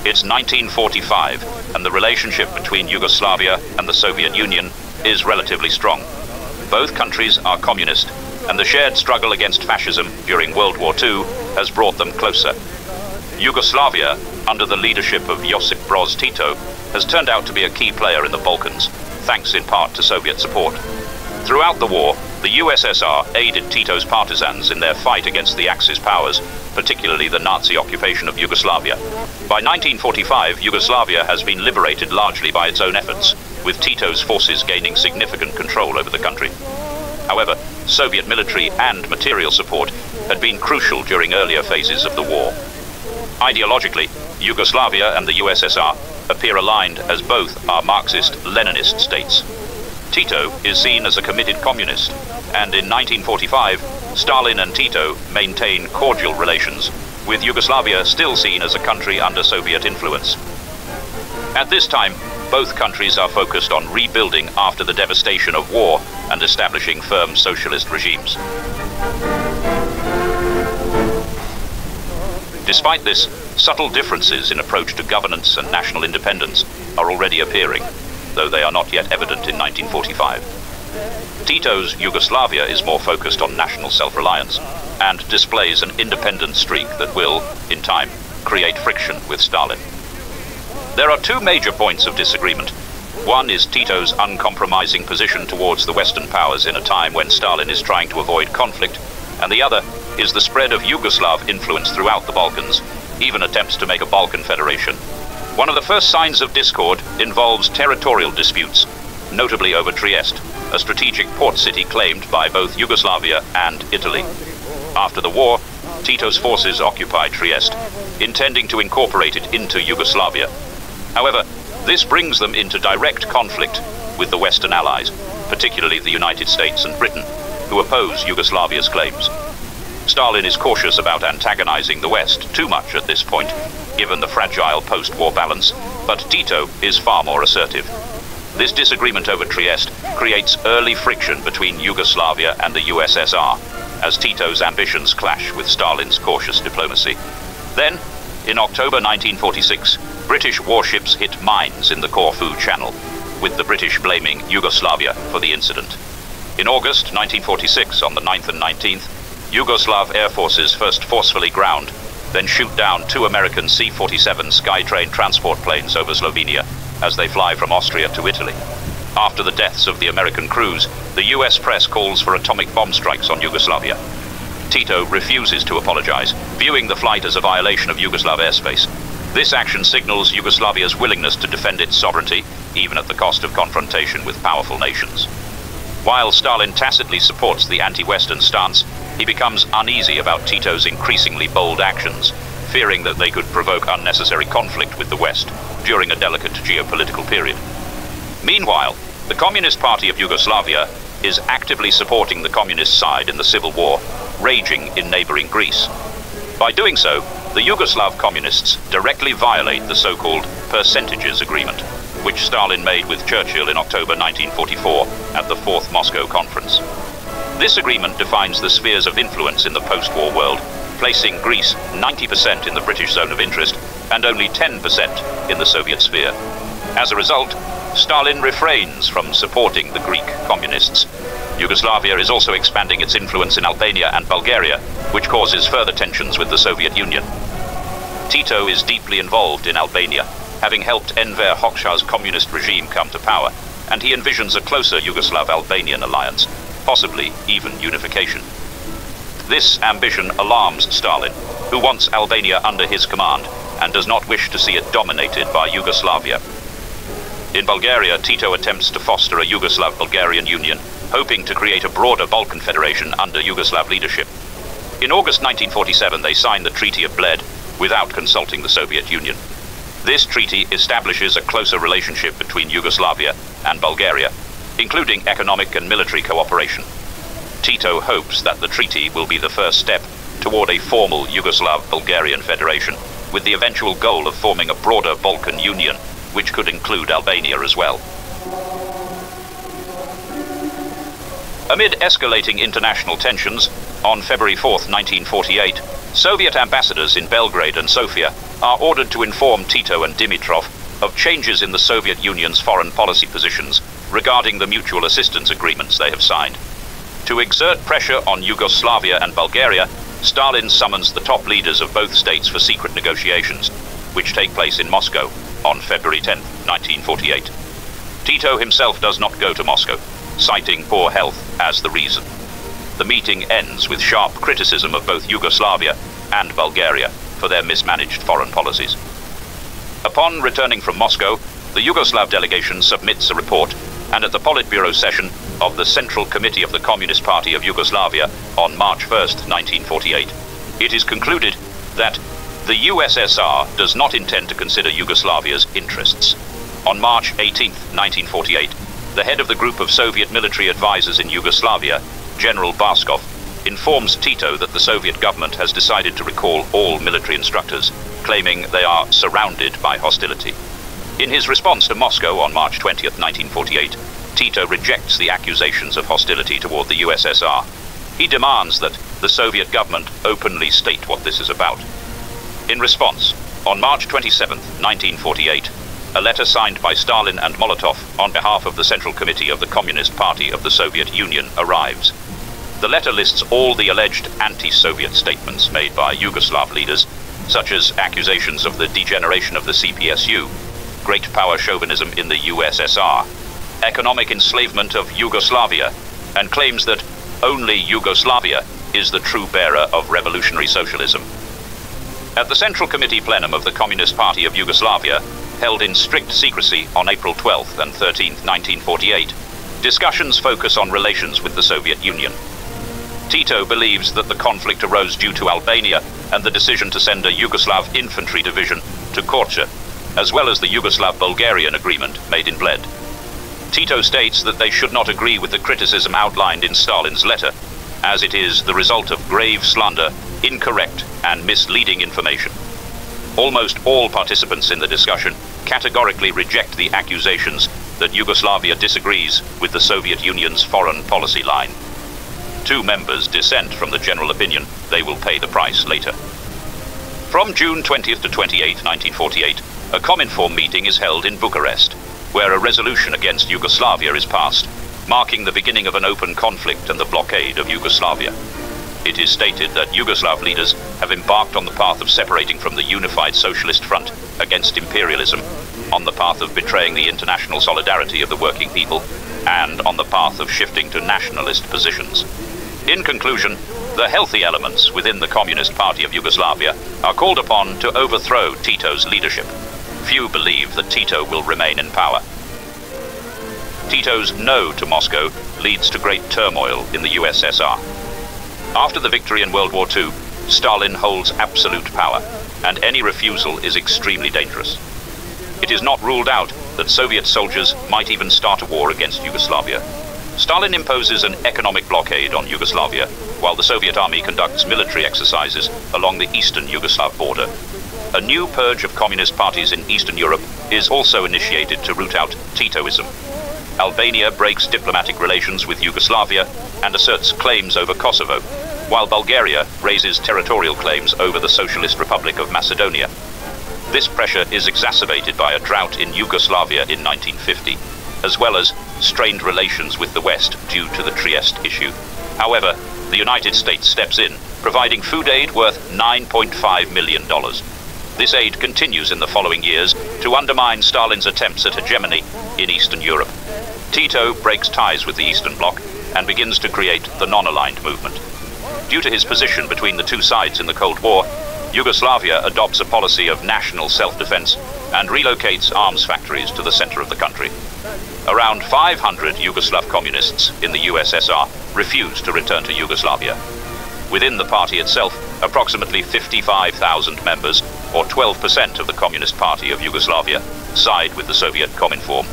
It's 1945, and the relationship between Yugoslavia and the Soviet Union is relatively strong. Both countries are communist, and the shared struggle against fascism during World War II has brought them closer. Yugoslavia, under the leadership of Josip Broz Tito, has turned out to be a key player in the Balkans, thanks in part to Soviet support. Throughout the war, the USSR aided Tito's partisans in their fight against the Axis powers, particularly the Nazi occupation of Yugoslavia. By 1945, Yugoslavia has been liberated largely by its own efforts, with Tito's forces gaining significant control over the country. However, Soviet military and material support had been crucial during earlier phases of the war. Ideologically, Yugoslavia and the USSR appear aligned as both are Marxist-Leninist states. Tito is seen as a committed communist, and in 1945, Stalin and Tito maintain cordial relations, with Yugoslavia still seen as a country under Soviet influence. At this time, both countries are focused on rebuilding after the devastation of war and establishing firm socialist regimes. Despite this, subtle differences in approach to governance and national independence are already appearing, though they are not yet evident in 1945. Tito's Yugoslavia is more focused on national self-reliance and displays an independent streak that will, in time, create friction with Stalin. There are two major points of disagreement. One is Tito's uncompromising position towards the Western powers in a time when Stalin is trying to avoid conflict, and the other is the spread of Yugoslav influence throughout the Balkans, even attempts to make a Balkan federation. One of the first signs of discord involves territorial disputes, notably over Trieste, a strategic port city claimed by both Yugoslavia and Italy. After the war, Tito's forces occupied Trieste, intending to incorporate it into Yugoslavia. However, this brings them into direct conflict with the Western allies, particularly the United States and Britain, who oppose Yugoslavia's claims. Stalin is cautious about antagonizing the West too much at this point, given the fragile post-war balance, but Tito is far more assertive. This disagreement over Trieste creates early friction between Yugoslavia and the USSR, as Tito's ambitions clash with Stalin's cautious diplomacy. Then, in October 1946, British warships hit mines in the Corfu Channel, with the British blaming Yugoslavia for the incident. In August 1946, on the 9th and 19th, Yugoslav air forces first forcefully ground, then shoot down two American C-47 Skytrain transport planes over Slovenia as they fly from Austria to Italy. After the deaths of the American crews, the US press calls for atomic bomb strikes on Yugoslavia. Tito refuses to apologize, viewing the flight as a violation of Yugoslav airspace. This action signals Yugoslavia's willingness to defend its sovereignty, even at the cost of confrontation with powerful nations. While Stalin tacitly supports the anti-Western stance, he becomes uneasy about Tito's increasingly bold actions, fearing that they could provoke unnecessary conflict with the West during a delicate geopolitical period. Meanwhile, the Communist Party of Yugoslavia is actively supporting the communist side in the civil war, raging in neighboring Greece. By doing so, the Yugoslav communists directly violate the so-called percentages agreement, which Stalin made with Churchill in October 1944 at the Fourth Moscow Conference. This agreement defines the spheres of influence in the post-war world, placing Greece 90% in the British zone of interest and only 10% in the Soviet sphere. As a result, Stalin refrains from supporting the Greek communists. Yugoslavia is also expanding its influence in Albania and Bulgaria, which causes further tensions with the Soviet Union. Tito is deeply involved in Albania, having helped Enver Hoxha's communist regime come to power, and he envisions a closer Yugoslav-Albanian alliance, possibly even unification. This ambition alarms Stalin, who wants Albania under his command and does not wish to see it dominated by Yugoslavia. In Bulgaria, Tito attempts to foster a Yugoslav-Bulgarian union, hoping to create a broader Balkan Federation under Yugoslav leadership. In August 1947, they signed the Treaty of Bled without consulting the Soviet Union. This treaty establishes a closer relationship between Yugoslavia and Bulgaria, including economic and military cooperation. Tito hopes that the treaty will be the first step toward a formal Yugoslav-Bulgarian Federation, with the eventual goal of forming a broader Balkan Union, which could include Albania as well. Amid escalating international tensions, on February 4, 1948, Soviet ambassadors in Belgrade and Sofia are ordered to inform Tito and Dimitrov of changes in the Soviet Union's foreign policy positions regarding the mutual assistance agreements they have signed. To exert pressure on Yugoslavia and Bulgaria, Stalin summons the top leaders of both states for secret negotiations, which take place in Moscow on February 10, 1948. Tito himself does not go to Moscow, citing poor health as the reason. The meeting ends with sharp criticism of both Yugoslavia and Bulgaria for their mismanaged foreign policies. Upon returning from Moscow, the Yugoslav delegation submits a report, and at the Politburo session of the Central Committee of the Communist Party of Yugoslavia on March 1, 1948, it is concluded that the USSR does not intend to consider Yugoslavia's interests. On March 18, 1948, the head of the group of Soviet military advisors in Yugoslavia, General Barskov, informs Tito that the Soviet government has decided to recall all military instructors, claiming they are surrounded by hostility. In his response to Moscow on March 20, 1948, Tito rejects the accusations of hostility toward the USSR. He demands that the Soviet government openly state what this is about. In response, on March 27, 1948, a letter signed by Stalin and Molotov on behalf of the Central Committee of the Communist Party of the Soviet Union arrives. The letter lists all the alleged anti-Soviet statements made by Yugoslav leaders, such as accusations of the degeneration of the CPSU, great power chauvinism in the USSR, economic enslavement of Yugoslavia, and claims that only Yugoslavia is the true bearer of revolutionary socialism. At the Central Committee plenum of the Communist Party of Yugoslavia, held in strict secrecy on April 12 and 13, 1948, discussions focus on relations with the Soviet Union. Tito believes that the conflict arose due to Albania and the decision to send a Yugoslav infantry division to Korča, as well as the Yugoslav-Bulgarian agreement made in Bled. Tito states that they should not agree with the criticism outlined in Stalin's letter, as it is the result of grave slander, incorrect and misleading information. Almost all participants in the discussion categorically reject the accusations that Yugoslavia disagrees with the Soviet Union's foreign policy line. Two members dissent from the general opinion they will pay the price later. From June 20th to 28, 1948, a Cominform meeting is held in Bucharest, where a resolution against Yugoslavia is passed, marking the beginning of an open conflict and the blockade of Yugoslavia. It is stated that Yugoslav leaders have embarked on the path of separating from the unified socialist front against imperialism, on the path of betraying the international solidarity of the working people, and on the path of shifting to nationalist positions. In conclusion, the healthy elements within the Communist Party of Yugoslavia are called upon to overthrow Tito's leadership. Few believe that Tito will remain in power. Tito's no to Moscow leads to great turmoil in the USSR. After the victory in World War II, Stalin holds absolute power, and any refusal is extremely dangerous. It is not ruled out that Soviet soldiers might even start a war against Yugoslavia. Stalin imposes an economic blockade on Yugoslavia, while the Soviet army conducts military exercises along the eastern Yugoslav border. A new purge of communist parties in Eastern Europe is also initiated to root out Titoism. Albania breaks diplomatic relations with Yugoslavia and asserts claims over Kosovo, while Bulgaria raises territorial claims over the Socialist Republic of Macedonia. This pressure is exacerbated by a drought in Yugoslavia in 1950, as well as strained relations with the West due to the Trieste issue. However, the United States steps in, providing food aid worth $9.5 million. This aid continues in the following years to undermine Stalin's attempts at hegemony in Eastern Europe. Tito breaks ties with the Eastern Bloc and begins to create the non-aligned movement. Due to his position between the two sides in the Cold War, Yugoslavia adopts a policy of national self-defense and relocates arms factories to the center of the country. Around 500 Yugoslav communists in the USSR refuse to return to Yugoslavia. Within the party itself, approximately 55,000 members, or 12% of the Communist Party of Yugoslavia, side with the Soviet Cominform.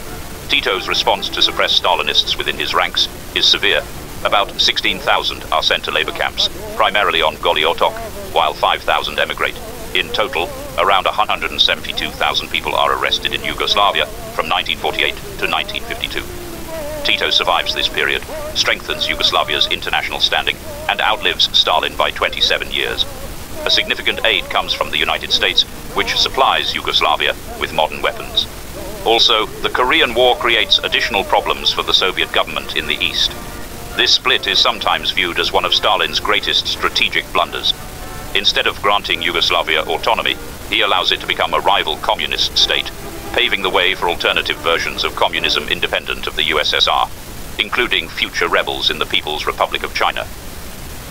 Tito's response to suppress Stalinists within his ranks is severe. About 16,000 are sent to labor camps, primarily on Goli Otok, while 5,000 emigrate. In total, around 172,000 people are arrested in Yugoslavia from 1948 to 1952. Tito survives this period, strengthens Yugoslavia's international standing, and outlives Stalin by 27 years. A significant aid comes from the United States, which supplies Yugoslavia with modern weapons. Also, the Korean War creates additional problems for the Soviet government in the East. This split is sometimes viewed as one of Stalin's greatest strategic blunders. Instead of granting Yugoslavia autonomy, he allows it to become a rival communist state, paving the way for alternative versions of communism independent of the USSR, including future rebels in the People's Republic of China.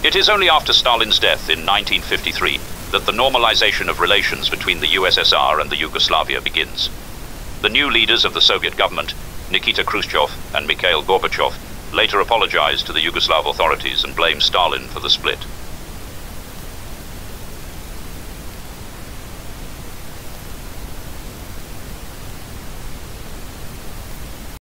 It is only after Stalin's death in 1953 that the normalization of relations between the USSR and the Yugoslavia begins. The new leaders of the Soviet government, Nikita Khrushchev and Mikhail Gorbachev, later apologized to the Yugoslav authorities and blamed Stalin for the split.